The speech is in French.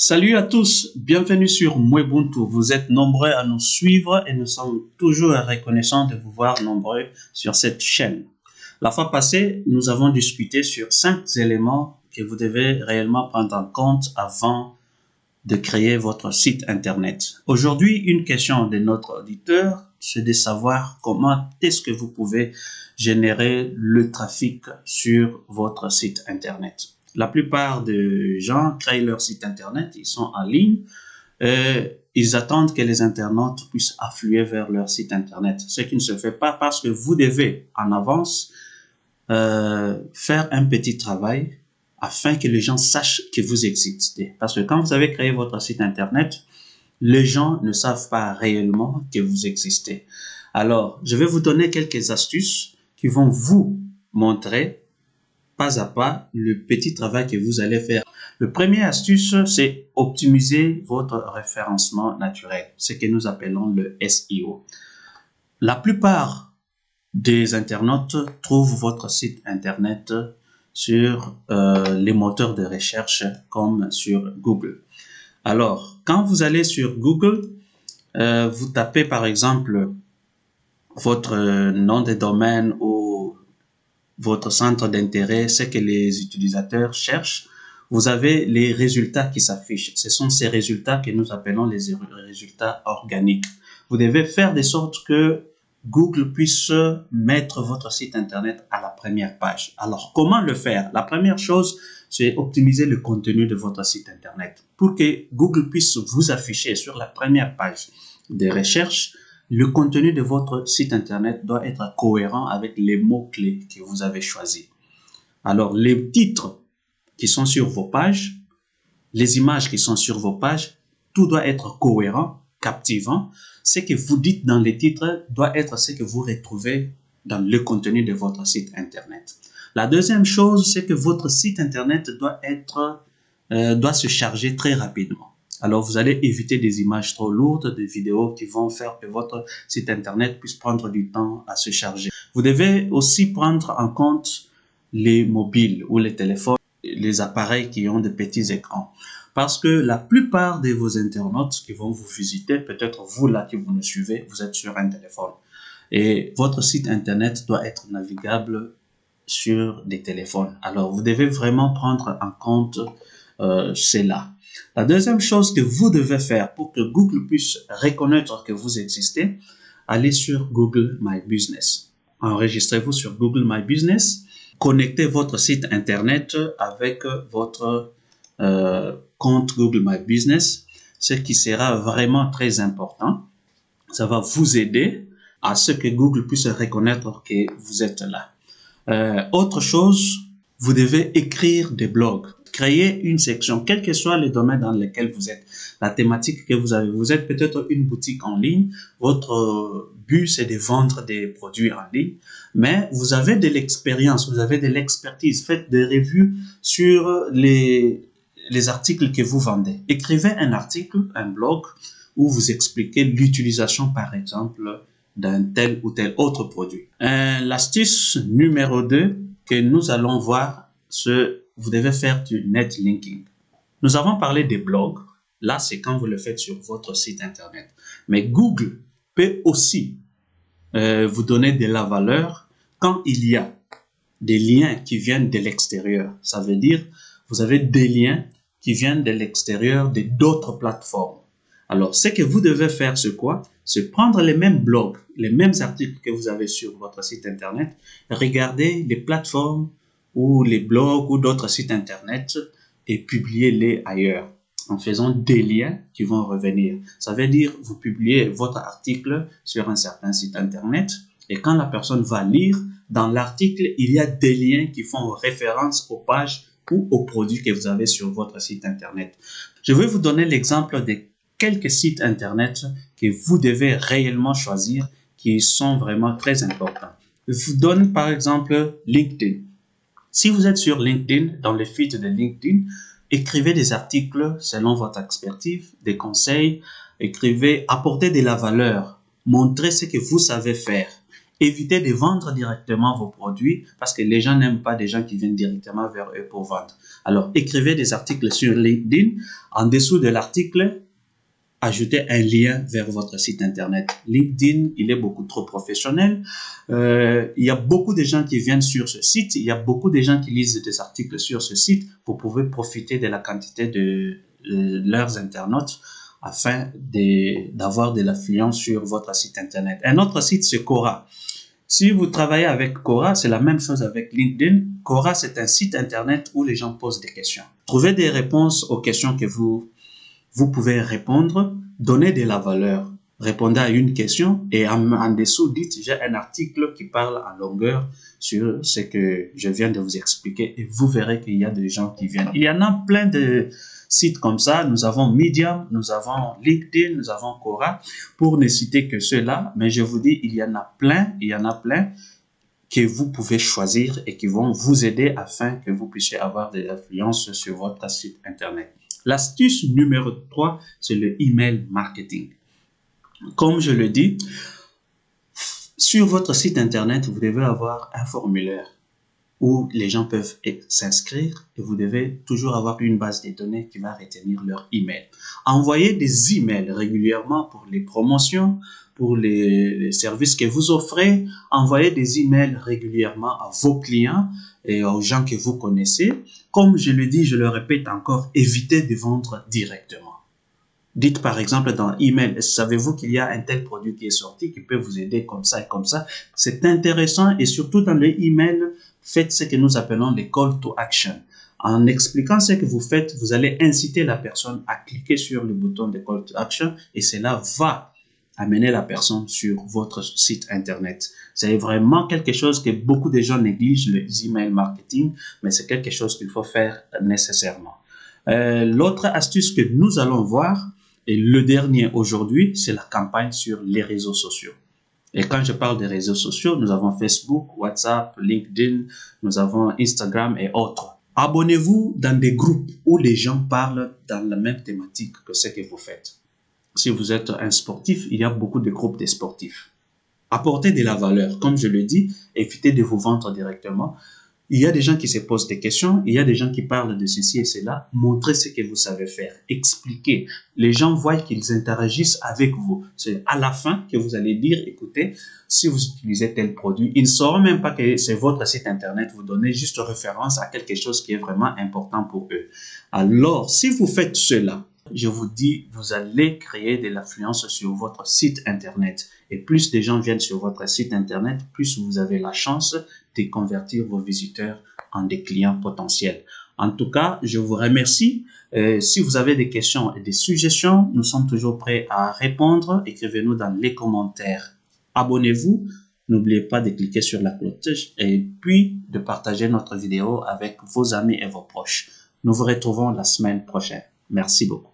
Salut à tous, bienvenue sur Mwebuntu. Vous êtes nombreux à nous suivre et nous sommes toujours reconnaissants de vous voir nombreux sur cette chaîne. La fois passée, nous avons discuté sur 5 éléments que vous devez réellement prendre en compte avant de créer votre site internet. Aujourd'hui, une question de notre auditeur, c'est de savoir comment est-ce que vous pouvez générer le trafic sur votre site internet. La plupart des gens créent leur site internet, ils sont en ligne, ils attendent que les internautes puissent affluer vers leur site internet, ce qui ne se fait pas parce que vous devez en avance faire un petit travail afin que les gens sachent que vous existez. Parce que quand vous avez créé votre site internet, les gens ne savent pas réellement que vous existez. Alors, je vais vous donner quelques astuces qui vont vous montrer pas à pas le petit travail que vous allez faire. Le premier astuce, c'est optimiser votre référencement naturel, ce que nous appelons le SEO. La plupart des internautes trouvent votre site internet sur les moteurs de recherche comme sur Google. Alors, quand vous allez sur Google, vous tapez par exemple votre nom de domaine ou votre centre d'intérêt, ce que les utilisateurs cherchent, vous avez les résultats qui s'affichent. Ce sont ces résultats que nous appelons les résultats organiques. Vous devez faire de sorte que Google puisse mettre votre site internet à la première page. Alors, comment le faire? La première chose, c'est optimiser le contenu de votre site internet. Pour que Google puisse vous afficher sur la première page de recherche, le contenu de votre site internet doit être cohérent avec les mots-clés que vous avez choisis. Alors, les titres qui sont sur vos pages, les images qui sont sur vos pages, tout doit être cohérent, captivant. Ce que vous dites dans les titres doit être ce que vous retrouvez dans le contenu de votre site internet. La deuxième chose, c'est que votre site internet doit se charger très rapidement. Alors, vous allez éviter des images trop lourdes, des vidéos qui vont faire que votre site internet puisse prendre du temps à se charger. Vous devez aussi prendre en compte les mobiles ou les téléphones, les appareils qui ont de petits écrans. Parce que la plupart de vos internautes qui vont vous visiter, peut-être vous là qui vous nous suivez, vous êtes sur un téléphone. Et votre site internet doit être navigable sur des téléphones. Alors, vous devez vraiment prendre en compte cela. La deuxième chose que vous devez faire pour que Google puisse reconnaître que vous existez, allez sur Google My Business. Enregistrez-vous sur Google My Business. Connectez votre site internet avec votre compte Google My Business, ce qui sera vraiment très important. Ça va vous aider à ce que Google puisse reconnaître que vous êtes là. Autre chose, vous devez écrire des blogs. Créer une section, quel que soit le domaine dans lequel vous êtes, la thématique que vous avez. Vous êtes peut-être une boutique en ligne, votre but c'est de vendre des produits en ligne, mais vous avez de l'expérience, vous avez de l'expertise. Faites des revues sur les articles que vous vendez. Écrivez un article, un blog, où vous expliquez l'utilisation, par exemple, d'un tel ou tel autre produit. L'astuce numéro 2 que nous allons voir, c'est vous devez faire du netlinking. Nous avons parlé des blogs. Là, c'est quand vous le faites sur votre site internet. Mais Google peut aussi vous donner de la valeur quand il y a des liens qui viennent de l'extérieur. Ça veut dire, vous avez des liens qui viennent de l'extérieur de d'autres plateformes. Alors, ce que vous devez faire, c'est quoi? C'est prendre les mêmes blogs, les mêmes articles que vous avez sur votre site internet, regarder les plateformes ou les blogs ou d'autres sites internet et publier-les ailleurs en faisant des liens qui vont revenir. Ça veut dire, vous publiez votre article sur un certain site internet et quand la personne va lire, dans l'article, il y a des liens qui font référence aux pages ou aux produits que vous avez sur votre site internet. Je vais vous donner l'exemple de quelques sites internet que vous devez réellement choisir qui sont vraiment très importants. Je vous donne par exemple LinkedIn. Si vous êtes sur LinkedIn, dans le feed de LinkedIn, écrivez des articles selon votre expertise, des conseils, apportez de la valeur, montrez ce que vous savez faire. Évitez de vendre directement vos produits parce que les gens n'aiment pas des gens qui viennent directement vers eux pour vendre. Alors, écrivez des articles sur LinkedIn. En dessous de l'article, ajoutez un lien vers votre site internet. LinkedIn, il est beaucoup trop professionnel. Il y a beaucoup de gens qui viennent sur ce site. Il y a beaucoup de gens qui lisent des articles sur ce site. Vous pouvez profiter de la quantité de leurs internautes afin d'avoir de l'affluence sur votre site internet. Un autre site, c'est Quora. Si vous travaillez avec Quora, c'est la même chose avec LinkedIn. Quora, c'est un site internet où les gens posent des questions. Trouvez des réponses aux questions que vous pouvez répondre, donnez de la valeur. Répondez à une question et en dessous, dites j'ai un article qui parle en longueur sur ce que je viens de vous expliquer et vous verrez qu'il y a des gens qui viennent. Il y en a plein de sites comme ça. Nous avons Medium, nous avons LinkedIn, nous avons Quora, pour ne citer que ceux-là. Mais je vous dis, il y en a plein que vous pouvez choisir et qui vont vous aider afin que vous puissiez avoir de l'influence sur votre site internet. L'astuce numéro 3, c'est le email marketing. Comme je le dis, sur votre site internet, vous devez avoir un formulaire où les gens peuvent s'inscrire et vous devez toujours avoir une base de données qui va retenir leur email. Envoyez des emails régulièrement pour les promotions, pour les services que vous offrez. Envoyez des emails régulièrement à vos clients et aux gens que vous connaissez. Comme je le dis, je le répète encore, évitez de vendre directement. Dites par exemple dans email, savez-vous qu'il y a un tel produit qui est sorti qui peut vous aider comme ça et comme ça. C'est intéressant et surtout dans les emails, faites ce que nous appelons les call to action. En expliquant ce que vous faites, vous allez inciter la personne à cliquer sur le bouton de call to action et cela va amener la personne sur votre site internet. C'est vraiment quelque chose que beaucoup de gens négligent, le email marketing, mais c'est quelque chose qu'il faut faire nécessairement. L'autre astuce que nous allons voir, et le dernier aujourd'hui, c'est la campagne sur les réseaux sociaux. Et quand je parle des réseaux sociaux, nous avons Facebook, WhatsApp, LinkedIn, nous avons Instagram et autres. Abonnez-vous dans des groupes où les gens parlent dans la même thématique que ce que vous faites. Si vous êtes un sportif, il y a beaucoup de groupes de sportifs. Apportez de la valeur. Comme je le dis, évitez de vous vendre directement. Il y a des gens qui se posent des questions, il y a des gens qui parlent de ceci et cela. Montrez ce que vous savez faire. Expliquez. Les gens voient qu'ils interagissent avec vous. C'est à la fin que vous allez dire, écoutez, si vous utilisez tel produit, ils ne sauront même pas que c'est votre site internet. Vous donnez juste référence à quelque chose qui est vraiment important pour eux. Alors, si vous faites cela, je vous dis, vous allez créer de l'affluence sur votre site internet. Et plus des gens viennent sur votre site internet, plus vous avez la chance de convertir vos visiteurs en des clients potentiels. En tout cas, je vous remercie. Si vous avez des questions et des suggestions, nous sommes toujours prêts à répondre. Écrivez-nous dans les commentaires. Abonnez-vous. N'oubliez pas de cliquer sur la cloche et puis de partager notre vidéo avec vos amis et vos proches. Nous vous retrouvons la semaine prochaine. Merci beaucoup.